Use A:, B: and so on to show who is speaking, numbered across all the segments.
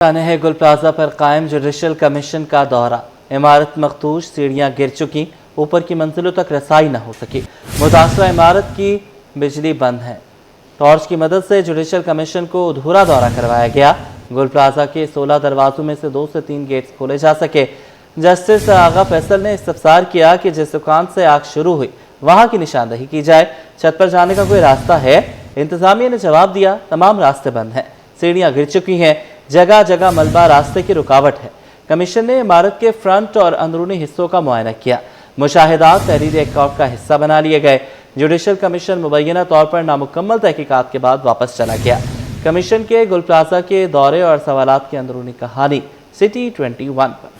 A: है गुल प्लाजा पर कायम जुडिशल कमीशन का दौरा। इमारत मखदूश, सीढ़ियां गिर चुकी, ऊपर की मंजिलों तक रसाई न हो सकी। मुतासरा इमारत की बिजली बंद है। टॉर्च की मदद से जुडिशल कमीशन को अधूरा दौरा करवाया गया। गुल प्लाजा के 16 दरवाजों में से 2 से 3 गेट्स खोले जा सके। जस्टिस आगा फैसल ने इस्तफसार किया कि जिस दुकान से आग शुरू हुई वहां की निशानदही की जाए। छत पर जाने का कोई रास्ता है? इंतजामिया ने जवाब दिया, तमाम रास्ते बंद हैं, सीढ़ियां गिर चुकी हैं, जगह जगह मलबा रास्ते की रुकावट है। कमीशन ने इमारत के फ्रंट और अंदरूनी हिस्सों का मुआयना किया। मुशाहिदात तहरीर एक्ट का हिस्सा बना लिए गए। जुडिशल कमीशन मुबैना तौर पर नामुकम्मल तहकीकात के बाद वापस चला गया। कमीशन के गुल प्लाजा के दौरे और सवालात की अंदरूनी कहानी सिटी 21 पर।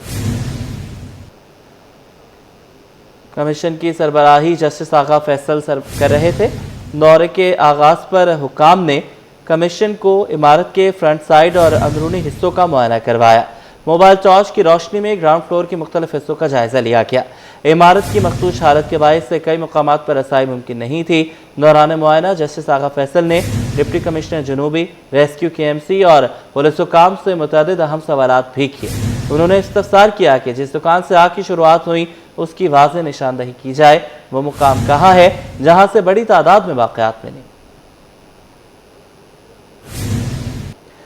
A: कमीशन की सरबराही जस्टिस आगा फैसल कर रहे थे। दौरे के आगाज पर हुकाम ने कमीशन को इमारत के फ्रंट साइड और अंदरूनी हिस्सों का मुआयना करवाया। मोबाइल टॉर्च की रोशनी में ग्राउंड फ्लोर के मुख्तलिफ हिस्सों का जायजा लिया गया। इमारत की मखदूश हालत के बायस से कई मुकामात पर रसाई मुमकिन नहीं थी। दौरान मुआयना जस्टिस आगा फैसल ने डिप्टी कमिश्नर जनूबी, रेस्क्यू KMC और पुलिस हुकाम से मुतअद्दिद अहम सवालात भी किए। उन्होंने इस्तफसार किया कि जिस दुकान से आग की शुरुआत हुई उसकी वाज़ेह निशानदही की जाए। वो मुकाम कहाँ है जहाँ से बड़ी तादाद में वाक़यात मिली।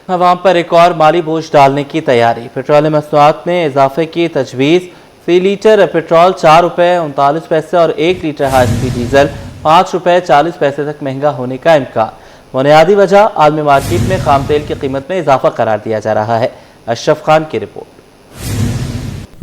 A: अवाम पर एक और माली बोझ डालने की तैयारी। पेट्रोलियम मसनूआत में इजाफे की तजवीज़। फी लीटर पेट्रोल 4 रुपये 39 पैसे और 1 लीटर हाई स्पीड डीजल 5 रुपये 40 पैसे तक महंगा होने का इम्कान। बुनियादी वजह आलमी मार्केट में खाम तेल की कीमत में इजाफा करार दिया जा रहा है। अशरफ खान की रिपोर्ट।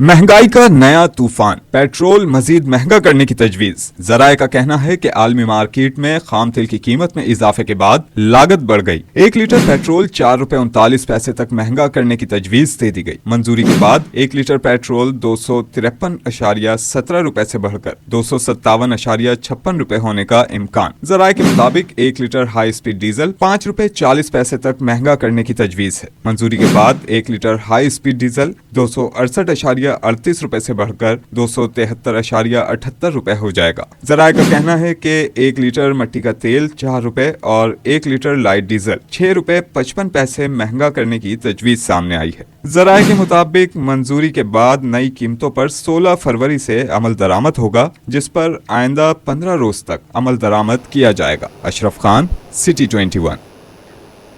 B: महंगाई का नया तूफान, पेट्रोल मजीद महंगा करने की तजवीज। जराए का कहना है कि आलमी मार्केट में खाम तेल की कीमत में इजाफे के बाद लागत बढ़ गई। 1 लीटर पेट्रोल 4 रुपए 39 पैसे तक महंगा करने की तजवीज दे दी गई। मंजूरी के बाद 1 लीटर पेट्रोल 253.17 रुपए से बढ़कर 257.56 रुपए होने का इम्कान। जराए के मुताबिक 1 लीटर हाई स्पीड डीजल 5 रुपए 40 पैसे तक महंगा करने की तजवीज है। मंजूरी के बाद 1 लीटर हाई स्पीड डीजल 268.38 रुपए से बढ़कर 273.78 रुपए हो जाएगा। जराए का कहना है कि 1 लीटर मट्टी का तेल 4 रुपए और 1 लीटर लाइट डीजल 6 रुपए 55 पैसे महंगा करने की तजवीज सामने आई है। जराए के मुताबिक मंजूरी के बाद नई कीमतों पर 16 फरवरी से अमल दरामद होगा, जिस पर आइंदा 15 रोज तक अमल दरामद किया जाएगा। अशरफ खान, सिटी 21।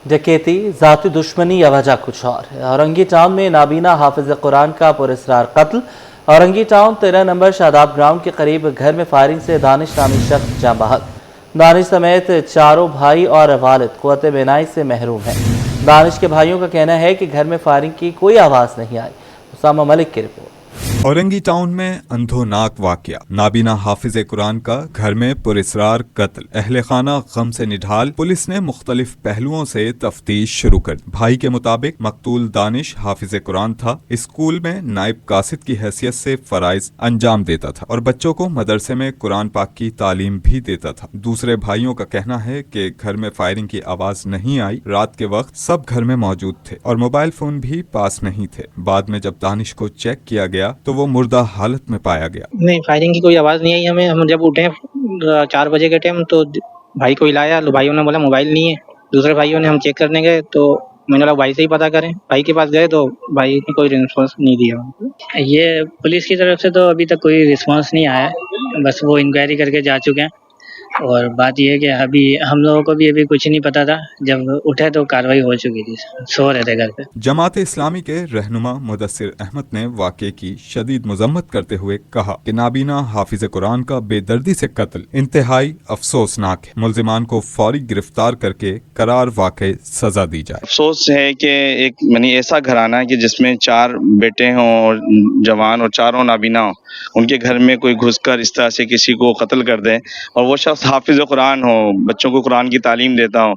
A: डकैती, जाती दुश्मनी या वजह कुछ और। औरंगी टाउन में नाबीना हाफिज कुरान का पुरस्कार कत्ल। Orangi town 13 number Shadab ground के करीब घर में फायरिंग से दानिश नामी शख्स जाँ बहक। दानिश समेत चारों भाई और वालिद क़ुव्वत बिनाई से महरूम हैं। दानिश के भाइयों का कहना है कि घर में फायरिंग की कोई आवाज़ नहीं आई। उसामा मलिक की रिपोर्ट।
B: औरंगी टाउन में अंधोनाक वाकया, नाबीना हाफिज कुरान का घर में पुरस्कार कत्ल। अहले खाना गम से निढाल, पुलिस ने मुख्तलिफ पहलुओं से तफ्तीश शुरू कर दी। भाई के मुताबिक मकतूल दानिश हाफिज कुरान था। स्कूल में नायब कासिद की हैसियत से फराइज अंजाम देता था और बच्चों को मदरसे में कुरान पाक की तालीम भी देता था। दूसरे भाइयों का कहना है कि घर में फायरिंग की आवाज नहीं आई। रात के वक्त सब घर में मौजूद थे और मोबाइल फोन भी पास नहीं थे। बाद में जब दानिश को चेक किया गया तो वो मुर्दा हालत में पाया गया।
C: नहीं, फायरिंग की कोई आवाज नहीं आई हमें। हम जब उठे 4 बजे के टाइम तो भाई को हिलाया, तो भाइयों ने बोला मोबाइल नहीं है। दूसरे भाइयों ने हम चेक करने गए तो मैंने बोला भाई से ही पता करें। भाई के पास गए तो भाई ने कोई रिस्पॉन्स नहीं दिया।
D: ये पुलिस की तरफ से तो अभी तक कोई रिस्पॉन्स नहीं आया, बस वो इंक्वायरी करके जा चुके हैं। और बात यह है कि अभी हम लोगों को भी अभी कुछ नहीं पता था, जब उठे तो कार्रवाई हो चुकी थी, सो रहे थे घर पे।
B: जमात इस्लामी के रहनुमा मुदस्सिर अहमद ने वाक़े की शदीद मजम्मत करते हुए कहा कि नाबीना हाफिज कुरान का बेदर्दी से कत्ल इंतहाई अफसोसनाक है। मुल्जिमान को फौरी गिरफ्तार करके करार वाक़ई सजा दी जाए।
E: अफसोस है कि एक ऐसा घराना है कि जिसमें 4 बेटे हों और जवान और चारों नाबीना हों, उनके घर में कोई घुसकर इस तरह से किसी को कत्ल कर दे और वो शख्स हाफिज कुरान हो, बच्चों को कुरान की तालीम देता हो।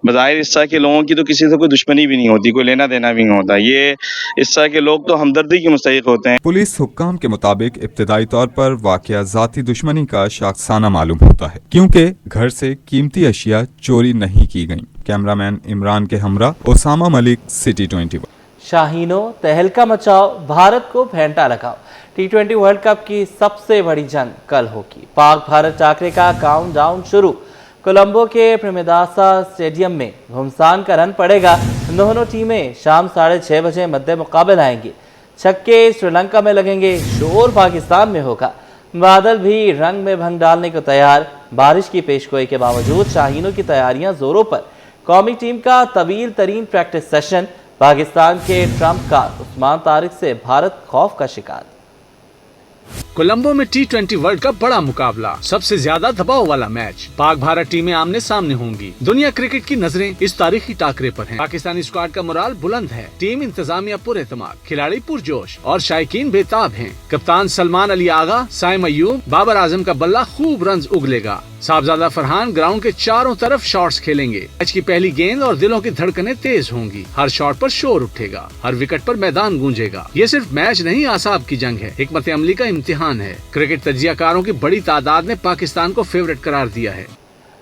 E: बज़ाहिर इस तरह के लोगों की तो किसी से कोई दुश्मनी भी नहीं होती, कोई लेना देना भी नहीं होता। ये इस तरह के लोग तो हमदर्दी के मुस्तहिक होते हैं।
B: पुलिस हुक्काम के मुताबिक इब्तिदाई तौर पर वाकया जाती दुश्मनी का शाखसाना मालूम होता है, क्योंकि घर से कीमती अशिया चोरी नहीं की गयी। कैमरामैन इमरान के हमरा उसामा मलिक, सिटी 21।
A: शाहीनों, तहलका मचाओ, भारत को फेंटा लगाओ। T20 वर्ल्ड कप की सबसे बड़ी जंग कल होगी। पाक भारत टाकरे का काउंटडाउन शुरू। कोलंबो के प्रेमदासा स्टेडियम में घुमसान का रन पड़ेगा। दोनों टीमें शाम 6:30 बजे मद्दे मुकाबल आएंगी। छक्के श्रीलंका में लगेंगे, शोर पाकिस्तान में होगा। बादल भी रंग में भंग डालने को तैयार। बारिश की पेशगोई के बावजूद शाहीनों की तैयारियां जोरों पर। कौमी टीम का तवील तरीन प्रैक्टिस सेशन। पाकिस्तान के ट्रम्प कार्ड उस्मान तारिक से भारत खौफ का शिकार।
F: कोलंबो में T20 वर्ल्ड कप बड़ा मुकाबला, सबसे ज्यादा दबाव वाला मैच। पाक भारत टीमें आमने सामने होंगी। दुनिया क्रिकेट की नजरें इस तारीखी टाकरे पर हैं। पाकिस्तानी स्क्वाड का मोराल बुलंद है। टीम इंतजामिया पुरएतमाद, खिलाड़ी पुरजोश और शायकीन बेताब हैं। कप्तान सलमान अली आगा, साइम अयूब, बाबर आजम का बल्ला खूब रन्स उगलेगा। साहबजादा फरहान ग्राउंड के चारों तरफ शॉट्स खेलेंगे। मैच की पहली गेंद और दिलों की धड़कनें तेज होंगी। हर शॉट पर शोर उठेगा, हर विकेट पर मैदान गूंजेगा। ये सिर्फ मैच नहीं, आसाब की जंग है, हिकमत अमली का इम्तिहान है। क्रिकेट तजियाकारों की बड़ी तादाद ने पाकिस्तान को फेवरेट करार दिया है।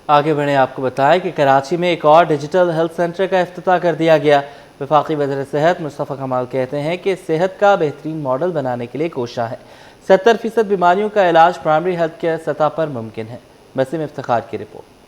A: आगे बढ़े आपको बताएं कि कराची में एक और डिजिटल हेल्थ सेंटर का इफ्तिताह कर दिया गया। वफाकी वज़ीर सेहत मुस्तफ़ा कमाल कहते हैं कि सेहत का बेहतरीन मॉडल बनाने के लिए कोशिश है। 70% बीमारियों का इलाज प्राइमरी हेल्थ केयर सतह पर मुमकिन है। वसीम इफ्तिखार की रिपोर्ट।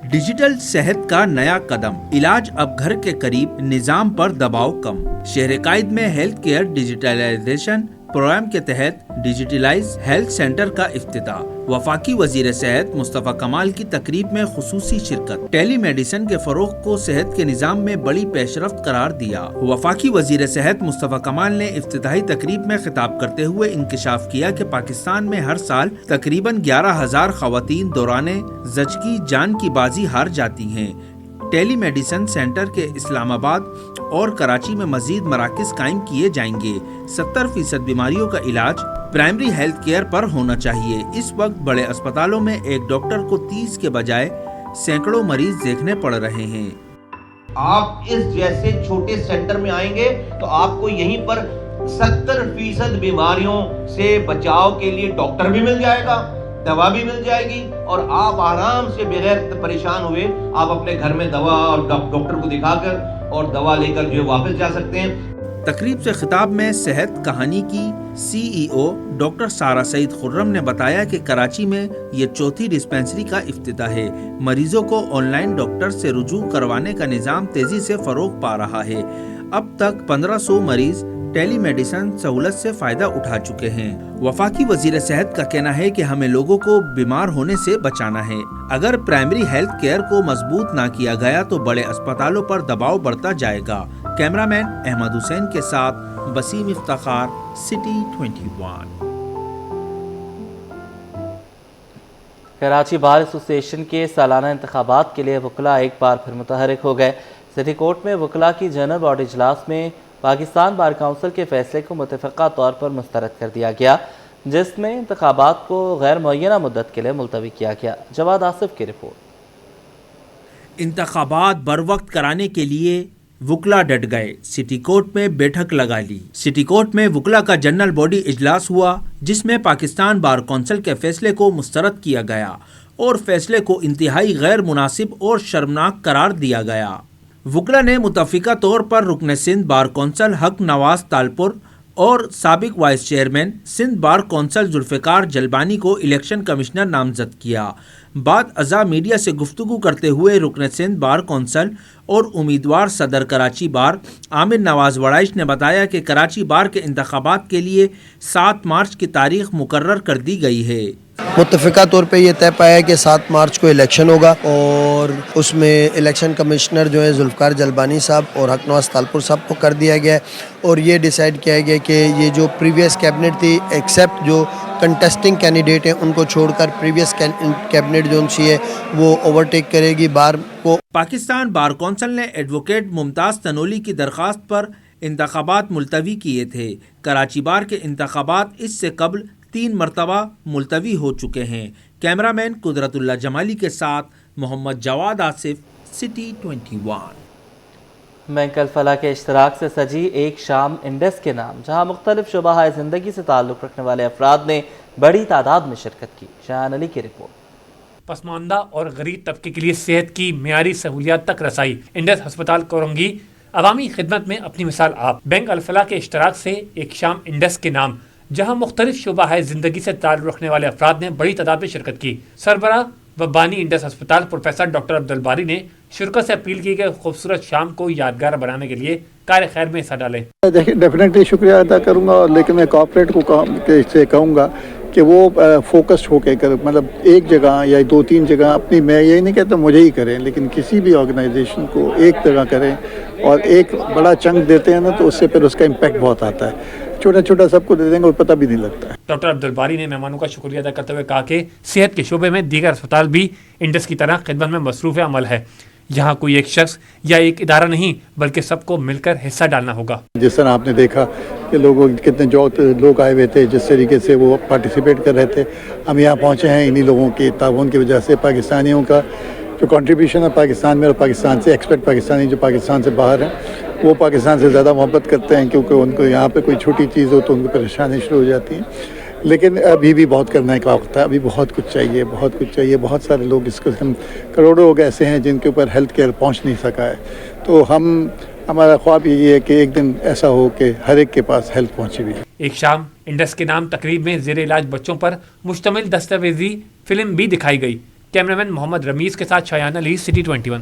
G: डिजिटल सेहत का नया कदम, इलाज अब घर के करीब, निजाम पर दबाव कम। शहर कायद में हेल्थ केयर डिजिटलाइजेशन प्रोग्राम के तहत डिजिटलाइज हेल्थ सेंटर का इफ्तिताह। वफाकी वजीर सेहत मुस्तफ़ा कमाल की तकरीब में खुसूसी शिरकत। टेली मेडिसिन के फरोग को सेहत के निज़ाम में बड़ी पेशरफ्त करार दिया। वफाकी वजीर सेहत मुस्तफ़ा कमाल ने इफ्तिताही तकरीब में खिताब करते हुए इंकशाफ किया कि पाकिस्तान में हर साल तकरीबन 11,000 खवातीन दौराने ज़चगी जान की बाजी हार जाती हैं। टेली मेडिसिन सेंटर के इस्लामाबाद और कराची में मजीद मराकज़ कायम किए जाएंगे। 70% बीमारियों का इलाज प्राइमरी हेल्थ केयर पर होना चाहिए। इस वक्त बड़े अस्पतालों में एक डॉक्टर को 30 के बजाय सैकड़ों मरीज देखने पड़ रहे हैं।
H: आप इस जैसे छोटे सेंटर में आएंगे तो आपको यहीं पर 70% बीमारियों से बचाव के लिए डॉक्टर भी मिल जाएगा, दवा भी मिल जाएगी और आप आराम से बगैर परेशान हुए आप अपने घर में दवा और डॉक्टर को दिखाकर और दवा लेकर जो वापस जा सकते हैं।
G: तकरीब से खिताब में सेहत कहानी की CEO डॉक्टर सारा सईद खुर्रम ने बताया कि कराची में ये चौथी डिस्पेंसरी का इफ्तिताह है। मरीजों को ऑनलाइन डॉक्टर से रुजू करवाने का निज़ाम तेजी से फरोग पा रहा है। अब तक 1500 मरीज टेली मेडिसिन सहूलत से फायदा उठा चुके हैं। वफाकी वजीर सेहत का कहना है कि हमें लोगों को बीमार होने से बचाना है। अगर प्राइमरी हेल्थ केयर को मजबूत ना किया गया तो बड़े अस्पतालों पर दबाव बढ़ता जाएगा। कैमरामैन अहमद हुसैन के साथ Waseem Iftikhar, city 21।
A: Karachi bar association के सालाना इंतखाबात के लिए वकला एक बार फिर मुतहरिक हो गए। सिटी कोर्ट में वकला की जनरल बॉडी इजलास में पाकिस्तान बार काउंसिल के फैसले को मुतफ़क़ा तौर पर मुस्तरद कर दिया गया, जिसमें इंतखाबात को गैर मुअय्यना मुद्दत के लिए मुलतवी किया गया। जवाद आसिफ की रिपोर्ट।
G: इंतखाबात बरवक्त कराने के लिए वकला डट गए, सिटी कोर्ट में बैठक लगा ली। सिटी कोर्ट में वकला का जनरल बॉडी इजलास हुआ, जिसमें पाकिस्तान बार काउंसिल के फैसले को मुस्तरद किया गया और फैसले को इंतहाई गैर मुनासिब और शर्मनाक करार दिया गया। वकला ने मुतफ़िका तौर पर रुकन सिंध बार कौंसल हक नवाज तालपुर और साबिक vice chairman Sindh bar council Zulfiqar Jalbani को इलेक्शन कमिश्नर नामजद किया। बाद अज़ा मीडिया से गुफ्तगू करते हुए रुकन सिंध बार कौंसल और उम्मीदवार सदर कराची बार आमिर नवाज वड़ाइश ने बताया कि कराची बार के इंतखाबात के लिए 7 मार्च की तारीख मुकर्रर कर दी गई है।
I: मुत्तफ़िका तौर पे ये तय पाया कि 7 मार्च को इलेक्शन होगा और उसमें इलेक्शन कमिश्नर जो है जुल्फ़िकार जलबानी साहब और हक नवाज तालपुर साहब को कर दिया गया है और ये डिसाइड किया गया कि ये जो प्रीवियस कैबिनेट थी एक्सेप्ट जो कंटेस्टिंग कैंडिडेट हैं उनको छोड़कर प्रीवियस कैबिनेट जो सी है वो ओवरटेक करेगी बार को।
G: पाकिस्तान बार कौंसिल ने एडवोकेट मुमताज़ तनोली की दरख्वास्त पर इंतखाबात मुलतवी किए थे। कराची बार के इंतखाबात इससे कबल 3 मरतबा मुलतवी हो चुके हैं। कैमरामैन कुदरतुल्लाह जमाली के साथ मोहम्मद जवाद आसिफ, सिटी 21।
A: बैंक अल-फलाह के इश्तराक से सजी एक शाम इंडस के नाम, जहां मुख्तलिफ शुबा ज़िंदगी से ताल्लुक़ रखने वाले अफराद ने बड़ी तादाद में शिरकत की। शाहान अली की रिपोर्ट।
J: पसमानदा और गरीब तबके के लिए सेहत की मियारी सहूलियात तक रसाई। इंडस हस्पताल कोरंगी अवामी खिदमत में अपनी मिसाल आप। बैंक अल-फलाह के इश्तराक से एक शाम इंडस के नाम, जहां मुख्तलिफ शुबा ज़िंदगी से ताल्लुक़ रखने वाले अफराद ने बड़ी तादाद में शिरकत की। सरबराह व बानी इंडस अस्पताल प्रोफेसर डॉक्टर अब्दुल बारी ने शुरा से अपील की कि खूबसूरत शाम को यादगार बनाने के लिए कार्य खैर में हिस्सा डालें।
K: देखिए, डेफिनेटली शुक्रिया अदा करूंगा, और लेकिन मैं कॉर्पोरेट को से कहूँगा कि वो फोकस्ड होकर कर, मतलब एक जगह या 2-3 जगह अपनी, मैं यही नहीं कहता मुझे ही करें, लेकिन किसी भी ऑर्गेनाइजेशन को एक जगह करें, और एक बड़ा चंक देते हैं ना तो उससे फिर उसका इम्पैक्ट बहुत आता है। छोटा छोटा सबको दे देंगे और पता भी नहीं लगता है।
J: डॉक्टर अब्दुल बारी ने मेहमानों का शुक्रिया अदा करते हुए कहा कि सेहत के शोबे में दीगर अस्पताल भी इंडस की तरह खिदमत में मसरूफ़ अमल है। यहाँ कोई एक शख्स या एक इदारा नहीं बल्कि सबको मिलकर हिस्सा डालना होगा।
K: जिस तरह आपने देखा कि कितने लोग आए हुए थे, जिस तरीके से वो पार्टिसिपेट कर रहे थे, हम यहाँ पहुँचे हैं इन्हीं लोगों की ताउन की वजह से। पाकिस्तानियों का जो कंट्रीब्यूशन है पाकिस्तान में, और पाकिस्तान से एक्सपेट पाकिस्तानी जो पाकिस्तान से बाहर हैं, वो पाकिस्तान से ज़्यादा मोहब्बत करते हैं, क्योंकि उनको यहाँ पे कोई छोटी चीज़ हो तो उनको परेशानी शुरू हो जाती है। लेकिन अभी भी बहुत करने का वक्त है, अभी बहुत कुछ चाहिए, बहुत कुछ चाहिए। बहुत सारे लोग इसको, करोड़ों लोग ऐसे हैं जिनके ऊपर हेल्थ केयर पहुँच नहीं सका है। तो हमारा ख्वाब यही है कि एक दिन ऐसा हो कि हर एक के पास हेल्थ पहुँची भी।
J: एक शाम इंडस के नाम तकरीब में ज़ेर इलाज बच्चों पर मुश्तमिल दस्तावेजी फिल्म भी दिखाई गई। कैमरामैन मोहम्मद रमीज़ के साथ शायान अली, सिटी 21।